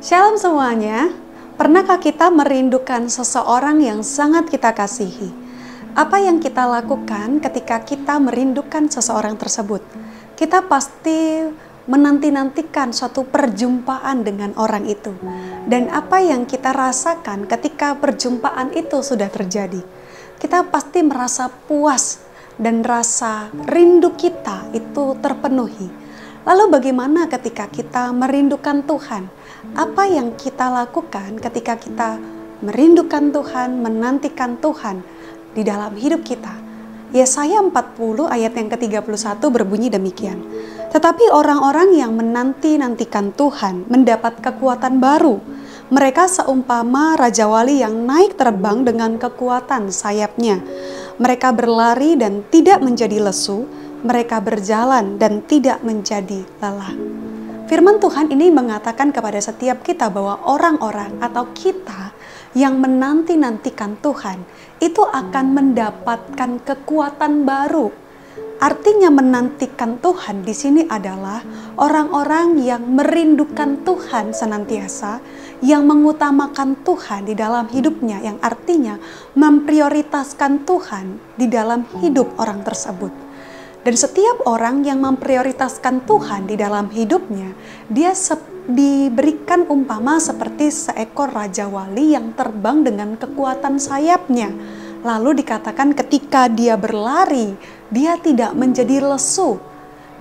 Shalom semuanya. Pernahkah kita merindukan seseorang yang sangat kita kasihi? Apa yang kita lakukan ketika kita merindukan seseorang tersebut? Kita pasti menanti-nantikan suatu perjumpaan dengan orang itu. Dan apa yang kita rasakan ketika perjumpaan itu sudah terjadi? Kita pasti merasa puas dan rasa rindu kita itu terpenuhi. Lalu bagaimana ketika kita merindukan Tuhan? Apa yang kita lakukan ketika kita merindukan Tuhan, menantikan Tuhan di dalam hidup kita? Yesaya 40 ayat yang ke-31 berbunyi demikian. Tetapi orang-orang yang menanti-nantikan Tuhan mendapat kekuatan baru. Mereka seumpama Raja Wali yang naik terbang dengan kekuatan sayapnya. Mereka berlari dan tidak menjadi lesu. Mereka berjalan dan tidak menjadi lelah. Firman Tuhan ini mengatakan kepada setiap kita bahwa orang-orang atau kita yang menanti-nantikan Tuhan itu akan mendapatkan kekuatan baru. Artinya menantikan Tuhan di sini adalah orang-orang yang merindukan Tuhan senantiasa, yang mengutamakan Tuhan di dalam hidupnya, yang artinya memprioritaskan Tuhan di dalam hidup orang tersebut. Dan setiap orang yang memprioritaskan Tuhan di dalam hidupnya, dia diberikan umpama seperti seekor Raja Wali yang terbang dengan kekuatan sayapnya. Lalu dikatakan ketika dia berlari, dia tidak menjadi lesu.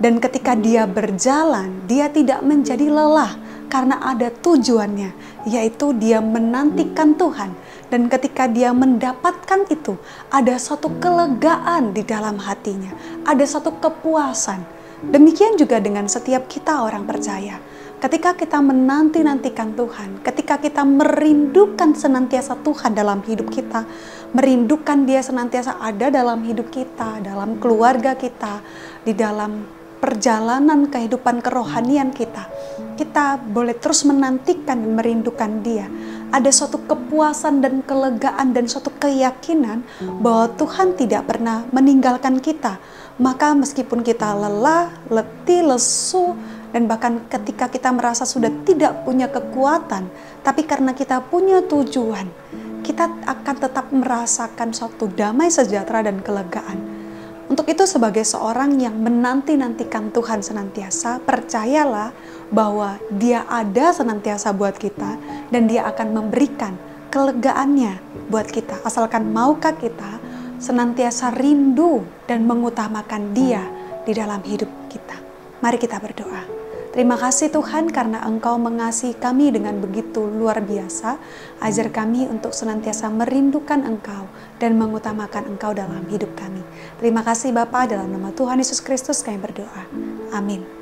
Dan ketika dia berjalan, dia tidak menjadi lelah karena ada tujuannya, yaitu dia menantikan Tuhan. Dan ketika dia mendapatkan itu, ada suatu kelegaan di dalam hatinya, ada suatu kepuasan. Demikian juga dengan setiap kita orang percaya. Ketika kita menanti-nantikan Tuhan, ketika kita merindukan senantiasa Tuhan dalam hidup kita, merindukan Dia senantiasa ada dalam hidup kita, dalam keluarga kita, di dalam perjalanan kehidupan kerohanian kita, kita boleh terus menantikan dan merindukan Dia. Ada suatu kepuasan dan kelegaan dan suatu keyakinan bahwa Tuhan tidak pernah meninggalkan kita. Maka meskipun kita lelah, letih, lesu, dan bahkan ketika kita merasa sudah tidak punya kekuatan, tapi karena kita punya tujuan, kita akan tetap merasakan suatu damai sejahtera dan kelegaan. Untuk itu sebagai seorang yang menanti-nantikan Tuhan senantiasa, percayalah bahwa Dia ada senantiasa buat kita dan Dia akan memberikan kelegaannya buat kita. Asalkan maukah kita senantiasa rindu dan mengutamakan Dia di dalam hidup kita. Mari kita berdoa. Terima kasih Tuhan karena Engkau mengasihi kami dengan begitu luar biasa. Ajar kami untuk senantiasa merindukan Engkau dan mengutamakan Engkau dalam hidup kami. Terima kasih Bapa, dalam nama Tuhan Yesus Kristus kami berdoa. Amin.